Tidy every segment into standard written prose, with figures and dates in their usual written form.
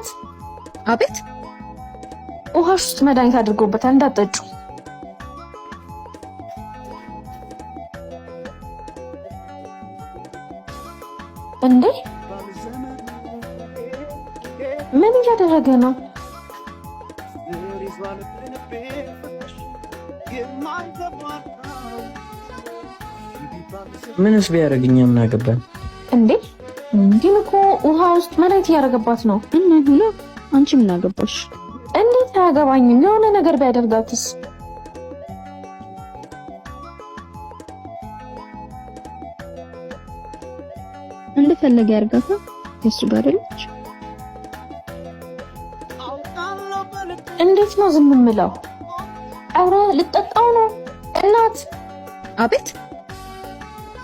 እናት አቤት ውሃሽ ውስጥ መድኃኒት አድርጎበታል እንዳጠጩ እንዴ ምን እያደረገ ነው? ምንስ ቢያደርግኝ ምን አገባኝ እንዴ? ግን እኮ ውሃ ውስጥ መድኃኒት እያደረገባት ነው። እና ሁላ አንቺ ምን አገባሽ? እንዴት አያገባኝም? የሆነ ነገር ቢያደርጋትስ? እንደፈለገ ያርጋታ እሱ ጋር ልጅ እንዴት ነው ዝም የምለው? አውራ ልጠጣው ነው። እናት አቤት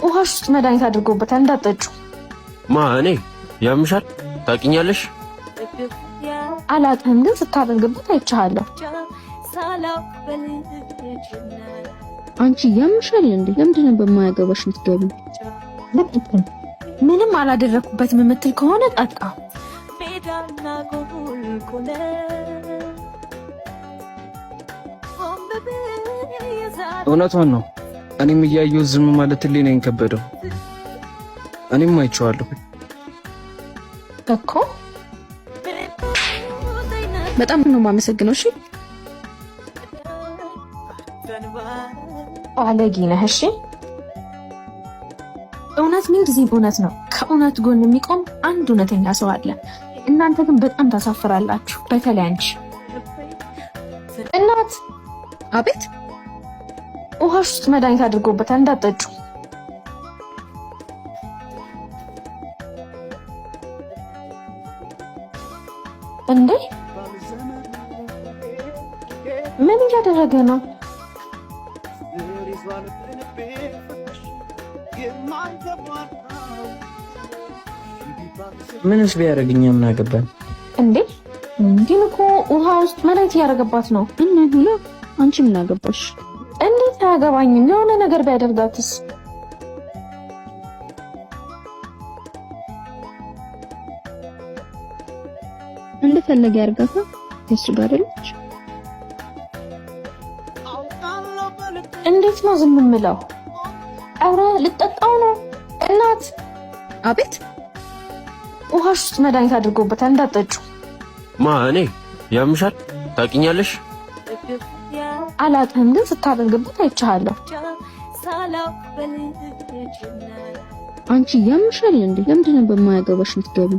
ውሃሽ ውስጥ መድኃኒት አድርጎበታል እንዳጠጩ እኔ ያምሻል ታውቂኛለሽ? አላውቅም ግን ስታደርግበት አይቻለሁ። አንቺ ያምሻል እንዴ? ለምንድን ነው በማያገባሽ የምትገቢ? ምንም አላደረኩበትም የምትል ከሆነ ጠጣ። እውነቷን ነው። እኔም እያየሁ ዝም ማለት ለኔ ከበደው። እኔም አይቼዋለሁ እኮ በጣም ነው የማመሰግነው። እሺ ባለጌ ነህ። እሺ እውነት ምን ጊዜ እውነት ነው። ከእውነት ጎን የሚቆም አንድ እውነተኛ ሰው አለ። እናንተ ግን በጣም ታሳፍራላችሁ። በተለይ አንቺ እናት አቤት ውሃሽ ውስጥ መድኃኒት አድርጎበታል እንዳጠጩ እንዴ ምን እያደረገ ነው? ምንስ ቢያደርግኝ ምን አገባኝ እንዴ? ግን እኮ ውሃ ውስጥ መድኃኒት እያደረገባት ነው። እና ሁላ አንቺ ምን አገባሽ? እንዴት አያገባኝም? የሆነ ነገር ቢያደርጋትስ? እንደፈለገ ያርጋታ እሱ ጋር ልጅ እንዴት ነው ዝም የምለው? አውራ ልጠጣው ነው። እናት አቤት ውሃሽ ውስጥ መድኃኒት አድርጎበታል እንዳጠጩ እኔ ያምሻል ታውቂኛለሽ? አላውቅም ግን ስታደርግበት አይቻለሁ። አንቺ ያምሻል እንዴ? ለምንድን ነው በማያገባሽ የምትገቢ?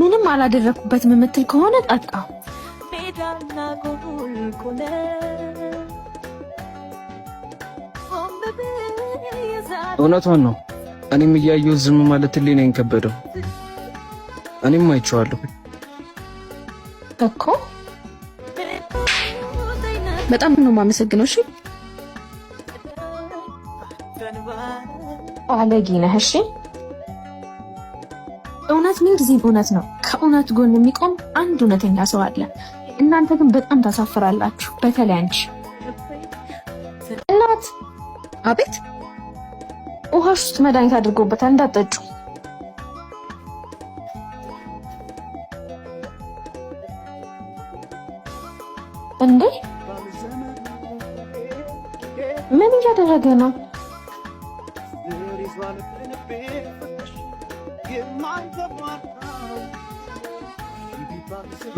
ምንም አላደረኩበትም የምትል ከሆነ ጠጣ። እውነቷን ነው። እኔም እያየሁ ዝም ማለት ለኔ ከበደው። እኔም አይቼዋለሁ እኮ በጣም ነው የማመሰግነው። እሺ ባለጌ ነህ። እሺ እውነት ምን ጊዜ እውነት ነው። ከእውነት ጎን የሚቆም አንድ እውነተኛ ሰው አለ። እናንተ ግን በጣም ታሳፍራላችሁ። በተለይ አንቺ እናት አቤት ውሃሽ ውስጥ መድኃኒት አድርጎበታል እንዳጠጩ እንዴ ምን እያደረገ ነው?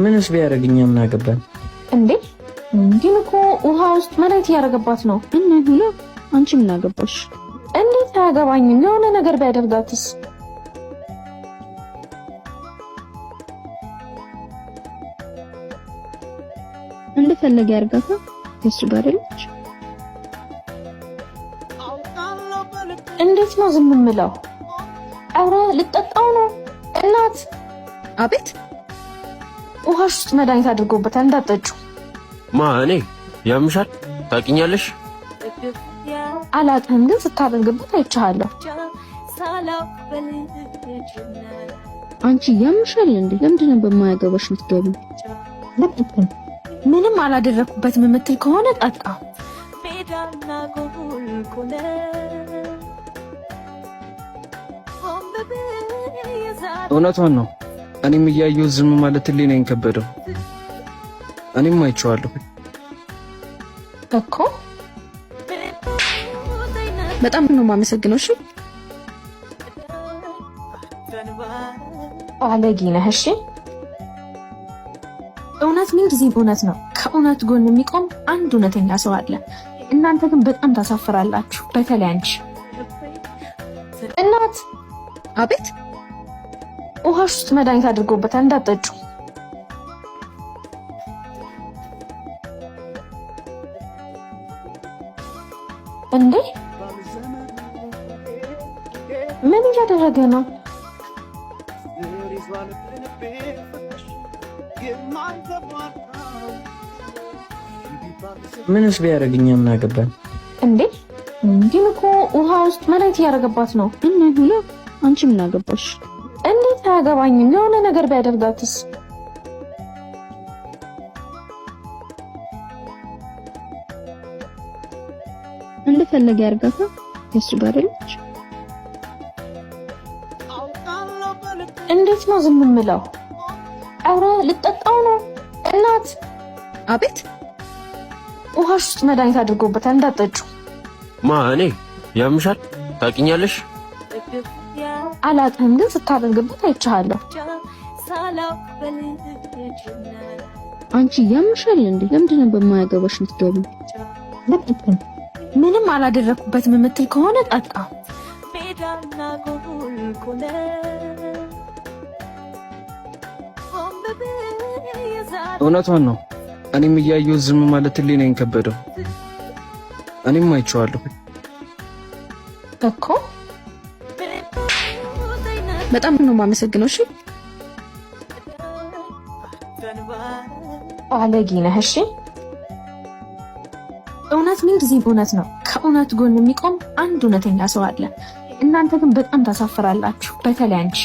ምንስ ቢያደርግኝ ምን አገባኝ እንዴ? ግን እኮ ውሃ ውስጥ መድኃኒት እያደረገባት ነው። እና ሁላ አንቺ ምን አገባሽ? እንዴት አያገባኝም? የሆነ ነገር ቢያደርጋትስ? እንደፈለገ ያርጋታ እሱ ጋር ልጅ እንዴት ነው ዝም የምለው? አውራ ልጠጣው ነው። እናት አቤት ውሃሽ ውስጥ መድኃኒት አድርጎበታል እንዳጠጩ እኔ ያምሻል ታውቂኛለሽ? አላውቅም ግን ስታደርግበት አይቻለሁ። አንቺ ያምሻል እንዴ? ለምንድን ነው በማያገባሽ የምትገቢ? ምንም አላደረኩበትም የምትል ከሆነ ጠጣ። እውነቷን ነው። እኔም እያየሁ ዝም ማለት ሊነኝ ከበደው። እኔም አይቼዋለሁ እኮ። በጣም ነው የማመሰግነው። እሺ ባለጌ ነህ። እሺ እውነት ምን ጊዜ እውነት ነው። ከእውነት ጎን የሚቆም አንድ እውነተኛ ሰው አለ። እናንተ ግን በጣም ታሳፍራላችሁ። በተለይ አንቺ እናት። አቤት። ውሃሽ ውስጥ መድኃኒት አድርጎበታል፣ እንዳትጠጪ። እንዴ ምን እያደረገ ነው? ምንስ ቢያደርግኝ ምን አገባኝ እንዴ? ግን እኮ ውሃ ውስጥ መድኃኒት እያደረገባት ነው። እና ሁላ አንቺ ምን አገባሽ? እንዴት አያገባኝም? የሆነ ነገር ቢያደርጋትስ? እንደፈለገ ያርጋታ። እሱ ጋር ልጅ እንዴት ነው ዝም የምለው? አውራ ልጠጣው ነው። እናት። አቤት። ውሃሽ ውስጥ መድኃኒት አድርጎበታል፣ እንዳትጠጪ። እኔ ያምሻል? ታውቂኛለሽ? አላውቅም፣ ግን ስታደርግበት አይቻለሁ። አንቺ ያምሻል እንዴ? ለምንድን ነው በማያገባሽ የምትገቢ? ምንም አላደረኩበትም የምትል ከሆነ ጠጣ። እውነቷን ነው። እኔም እያየሁ ዝም ማለት ሊነኝ ከበደው። እኔም አይቼዋለሁ እኮ። በጣም ነው የማመሰግነው። እሺ ባለጌ ነህ። እሺ እውነት ምን ጊዜ እውነት ነው። ከእውነት ጎን የሚቆም አንድ እውነተኛ ሰው አለ። እናንተ ግን በጣም ታሳፍራላችሁ። በተለይ አንቺ